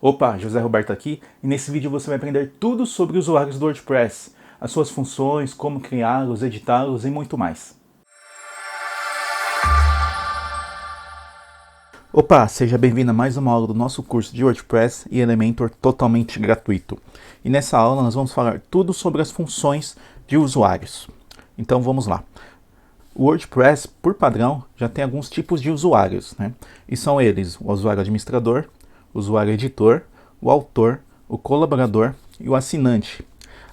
Opa, José Roberto aqui, e nesse vídeo você vai aprender tudo sobre usuários do WordPress, as suas funções, como criá-los, editá-los e muito mais. Opa, seja bem-vindo a mais uma aula do nosso curso de WordPress e Elementor totalmente gratuito. E nessa aula nós vamos falar tudo sobre as funções de usuários. Então vamos lá. O WordPress, por padrão, já tem alguns tipos de usuários, né? E são eles o usuário administrador, o usuário editor, o autor, o colaborador e o assinante.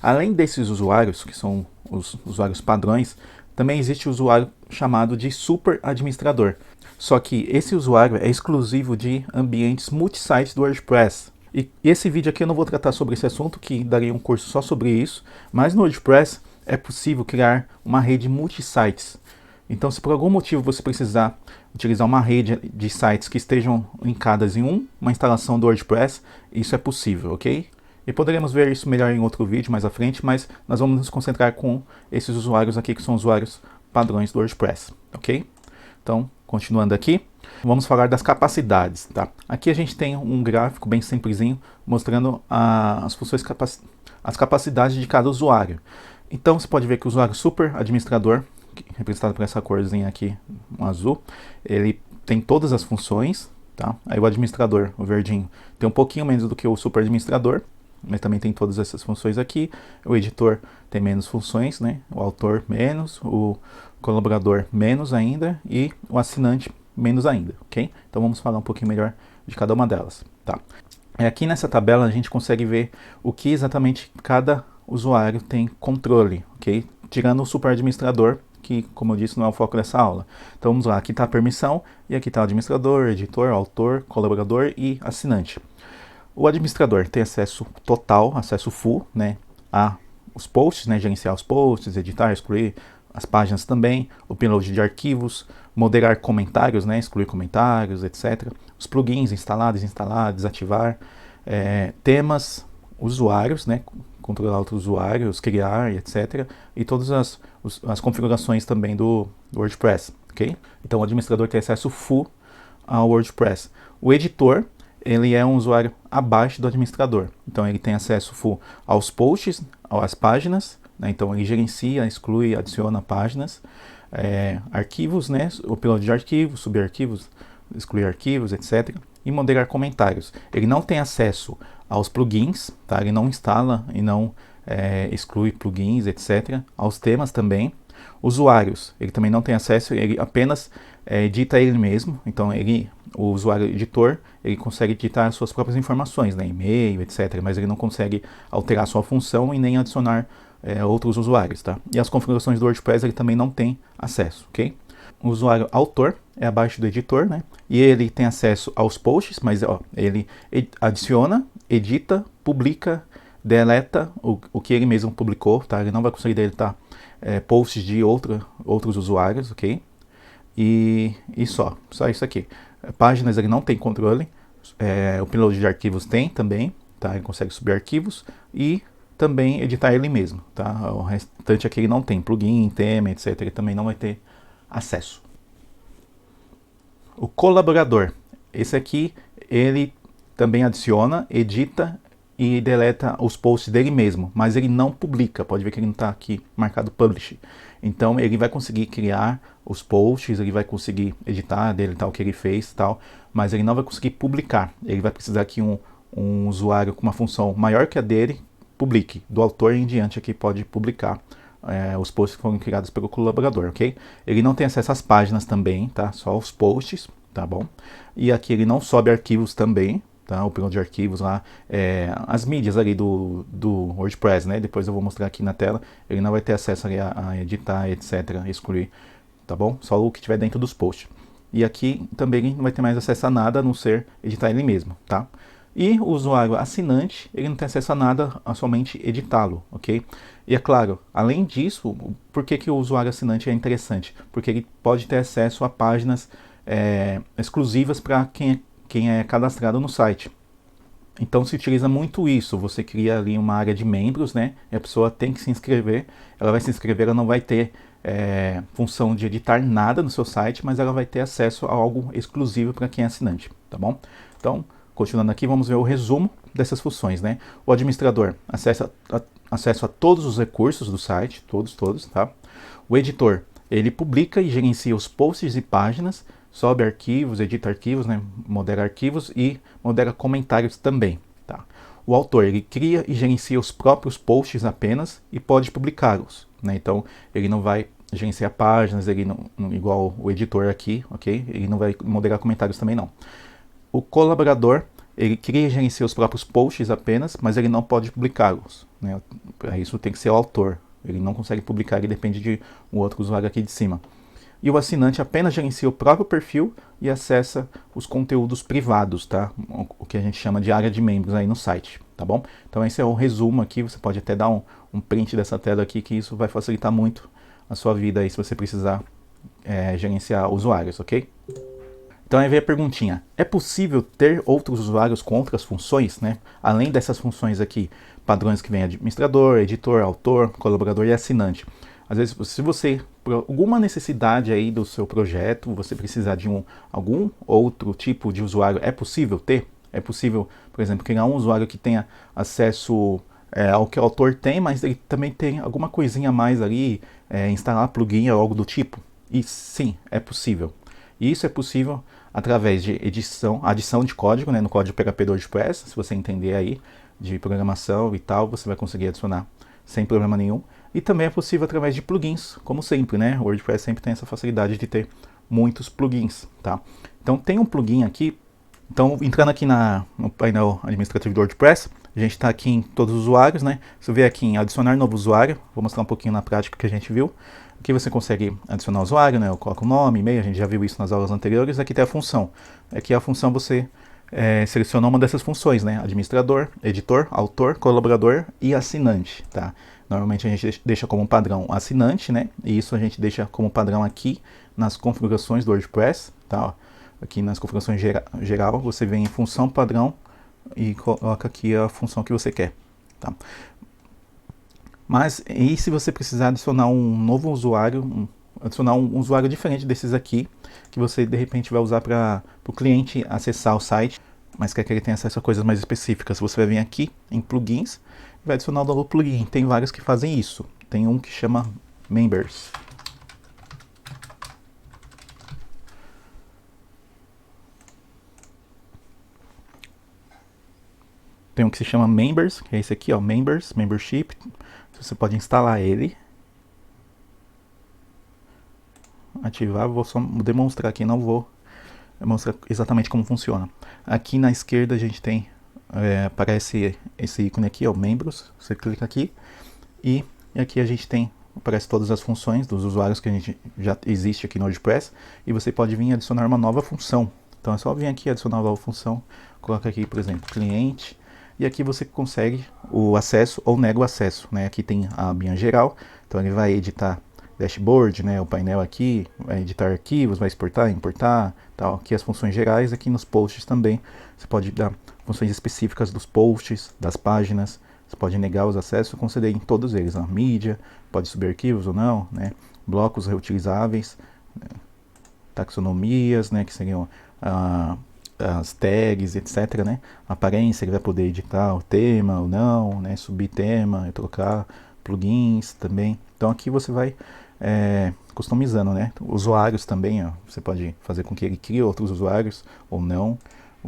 Além desses usuários, que são os usuários padrões, também existe o usuário chamado de super administrador. Só que esse usuário é exclusivo de ambientes multisites do WordPress. E esse vídeo aqui eu não vou tratar sobre esse assunto, que daria um curso só sobre isso, mas no WordPress é possível criar uma rede multisites. Então, se por algum motivo você precisar utilizar uma rede de sites que estejam linkadas em uma instalação do WordPress, isso é possível, ok? E poderemos ver isso melhor em outro vídeo mais à frente, mas nós vamos nos concentrar com esses usuários aqui que são usuários padrões do WordPress, ok? Então, continuando aqui, vamos falar das capacidades, tá? Aqui a gente tem um gráfico bem simplesinho mostrando as funções, as capacidades de cada usuário. Então, você pode ver que o usuário super administrador, representado por essa corzinha aqui, um azul, ele tem todas as funções, tá? Aí o administrador, o verdinho, tem um pouquinho menos do que o super administrador, mas também tem todas essas funções aqui. O editor tem menos funções, né? O autor menos, o colaborador menos ainda e o assinante menos ainda, ok? Então vamos falar um pouquinho melhor de cada uma delas, tá? Aqui nessa tabela a gente consegue ver o que exatamente cada usuário tem controle, ok? Tirando o super administrador, que, como eu disse, não é o foco dessa aula. Então vamos lá, aqui está a permissão, e aqui está o administrador, editor, autor, colaborador e assinante. O administrador tem acesso total, acesso full, né, a os posts, né, gerenciar os posts, editar, excluir as páginas também, o upload de arquivos, moderar comentários, né, excluir comentários, etc. Os plugins instalados, desativar, temas, usuários, né, controlar outros usuários, criar, etc. E todas as configurações também do WordPress, ok? Então o administrador tem acesso full ao WordPress. O editor, ele é um usuário abaixo do administrador. Então ele tem acesso full aos posts, às páginas, né? Então ele gerencia, exclui, adiciona páginas, arquivos, né? O upload de arquivos, subir arquivos, excluir arquivos, etc. E moderar comentários. Ele não tem acesso aos plugins, tá? Ele não instala e não exclui plugins, etc. Aos temas também. Usuários, ele também não tem acesso, ele apenas edita ele mesmo. Então o usuário editor, ele consegue editar as suas próprias informações, né? E-mail, etc. Mas ele não consegue alterar a sua função e nem adicionar outros usuários, tá? E as configurações do WordPress ele também não tem acesso, ok? O usuário autor é abaixo do editor, né? E ele tem acesso aos posts, mas ele adiciona, edita, publica, deleta o que ele mesmo publicou, tá? Ele não vai conseguir deletar posts de outros usuários, ok? E só isso aqui. Páginas ele não tem controle, o upload de arquivos tem também, tá? Ele consegue subir arquivos e também editar ele mesmo, tá? O restante aqui ele não tem, plugin, tema, etc. Ele também não vai ter acesso. O colaborador, esse aqui, ele também adiciona, edita e deleta os posts dele mesmo, mas ele não publica. Pode ver que ele não está aqui marcado publish. Então ele vai conseguir criar os posts, ele vai conseguir editar, deletar o que ele fez, tal, mas ele não vai conseguir publicar. Ele vai precisar que um usuário com uma função maior que a dele publique. Do autor em diante aqui pode publicar os posts que foram criados pelo colaborador, ok? Ele não tem acesso às páginas também, tá? Só os posts, tá bom? E aqui ele não sobe arquivos também, tá? O upload de arquivos lá, as mídias ali do WordPress, né? Depois eu vou mostrar aqui na tela. Ele não vai ter acesso ali a editar, etc, excluir, tá bom? Só o que tiver dentro dos posts. E aqui também ele não vai ter mais acesso a nada, a não ser editar ele mesmo, tá? E o usuário assinante, ele não tem acesso a nada, a somente editá-lo, ok? E é claro, além disso, por que o usuário assinante é interessante? Porque ele pode ter acesso a páginas exclusivas para quem é cadastrado no site. Então se utiliza muito isso, você cria ali uma área de membros, né? E a pessoa tem que se inscrever, ela vai se inscrever, ela não vai ter função de editar nada no seu site, mas ela vai ter acesso a algo exclusivo para quem é assinante, tá bom? Então, continuando aqui, vamos ver o resumo dessas funções, né? O administrador acessa acesso a todos os recursos do site, todos, tá? O editor, ele publica e gerencia os posts e páginas, sobe arquivos, edita arquivos, né? Modera arquivos e modera comentários também, tá? O autor, ele cria e gerencia os próprios posts apenas e pode publicá-los, né? Então, ele não vai gerenciar páginas, ele não, igual o editor aqui, ok? Ele não vai moderar comentários também não. O colaborador, ele cria e gerencia os próprios posts apenas, mas ele não pode publicá-los, né? Para isso tem que ser o autor. Ele não consegue publicar, ele depende de um outro usuário aqui de cima. E o assinante apenas gerencia o próprio perfil e acessa os conteúdos privados, tá? O que a gente chama de área de membros aí no site, tá bom? Então esse é o resumo aqui, você pode até dar um print dessa tela aqui, que isso vai facilitar muito a sua vida aí se você precisar gerenciar usuários, ok? Então aí vem a perguntinha, é possível ter outros usuários com outras funções, né? Além dessas funções aqui, padrões que vem administrador, editor, autor, colaborador e assinante. Às vezes, se você, por alguma necessidade aí do seu projeto, você precisar de algum outro tipo de usuário, é possível ter? É possível, por exemplo, criar um usuário que tenha acesso ao que o autor tem, mas ele também tem alguma coisinha a mais ali, instalar plugin ou algo do tipo? E sim, é possível. E isso é possível através de adição de código, né, no código PHP do WordPress, se você entender aí de programação e tal, você vai conseguir adicionar sem problema nenhum. E também é possível através de plugins, como sempre, né? O WordPress sempre tem essa facilidade de ter muitos plugins, tá? Então tem um plugin aqui, então entrando aqui no painel administrativo do WordPress, a gente está aqui em todos os usuários, né? Se eu vier aqui em adicionar novo usuário, vou mostrar um pouquinho na prática que a gente viu. Aqui você consegue adicionar o usuário, né? Eu coloco o nome, e-mail, a gente já viu isso nas aulas anteriores. Aqui tem a função. Aqui a função você seleciona uma dessas funções, né? Administrador, editor, autor, colaborador e assinante, tá? Normalmente a gente deixa como padrão assinante, né? E isso a gente deixa como padrão aqui nas configurações do WordPress, tá? Aqui nas configurações geral, você vem em função padrão e coloca aqui a função que você quer, tá? Mas e se você precisar adicionar um novo usuário, adicionar um usuário diferente desses aqui, que você de repente vai usar para o cliente acessar o site, mas quer que ele tenha acesso a coisas mais específicas, você vai vir aqui em plugins e vai adicionar o novo plugin. Tem vários que fazem isso. Tem um que chama Members. Tem um que se chama Members, que é esse aqui, ó, Members, Membership. Você pode instalar ele, ativar, vou só demonstrar aqui, não vou mostrar exatamente como funciona. Aqui na esquerda a gente tem, aparece esse ícone aqui, ó, membros, você clica aqui, e aqui a gente tem, aparece todas as funções dos usuários que a gente já existe aqui no WordPress, e você pode vir adicionar uma nova função. Então é só vir aqui adicionar uma nova função, coloca aqui, por exemplo, cliente, e aqui você consegue o acesso ou nega o acesso, né? Aqui tem a abinha geral, então ele vai editar dashboard, né? O painel aqui, vai editar arquivos, vai exportar, importar, tal. Aqui as funções gerais, aqui nos posts também, você pode dar funções específicas dos posts, das páginas, você pode negar os acessos e conceder em todos eles, a mídia, pode subir arquivos ou não, né? Blocos reutilizáveis, taxonomias, né? Que seriam as tags, etc, né? A aparência, ele vai poder editar o tema ou não, né? Subir tema, trocar plugins também. Então aqui você vai customizando, né? Usuários também, ó, você pode fazer com que ele crie outros usuários ou não,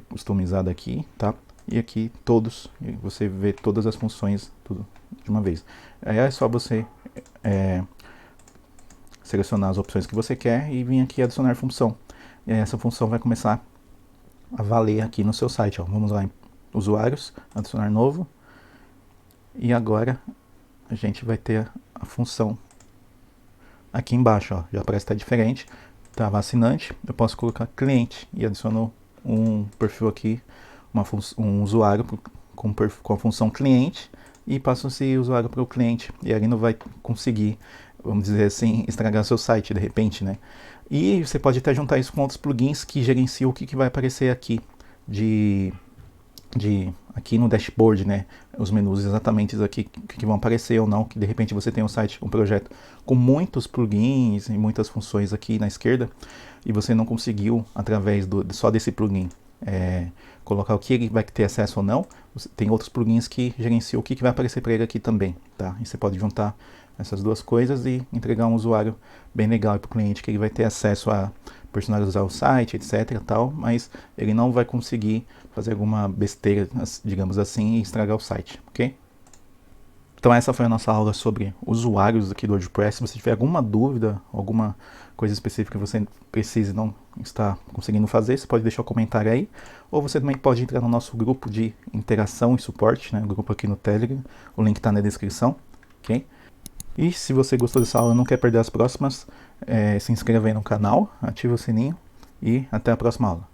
customizado aqui, tá? E aqui todos, você vê todas as funções tudo de uma vez. Aí é só você selecionar as opções que você quer e vir aqui adicionar função. E aí essa função vai começar a valer aqui no seu site, ó. Vamos lá em usuários, adicionar novo, e agora a gente vai ter a função aqui embaixo, ó. Já parece que está diferente, estava assinante, eu posso colocar cliente e adiciono um perfil aqui, um usuário com a função cliente, e passo esse usuário para o cliente, e ele não vai conseguir, vamos dizer assim, estragar seu site de repente, né? E você pode até juntar isso com outros plugins que gerenciam o que vai aparecer aqui aqui no dashboard, né? Os menus exatamente aqui que vão aparecer ou não, que de repente você tem um site, um projeto com muitos plugins e muitas funções aqui na esquerda e você não conseguiu através só desse plugin colocar o que ele vai ter acesso ou não. Tem outros plugins que gerenciam o que vai aparecer para ele aqui também, tá? E você pode juntar essas duas coisas e entregar um usuário bem legal para o cliente, que ele vai ter acesso a personalizar o site, etc, tal, mas ele não vai conseguir fazer alguma besteira, digamos assim, e estragar o site, ok? Então essa foi a nossa aula sobre usuários aqui do WordPress. Se você tiver alguma dúvida, alguma coisa específica que você precise e não está conseguindo fazer, você pode deixar um comentário aí. Ou você também pode entrar no nosso grupo de interação e suporte, né? O grupo aqui no Telegram. O link está na descrição, ok? E se você gostou dessa aula e não quer perder as próximas, se inscreva aí no canal, ative o sininho e até a próxima aula.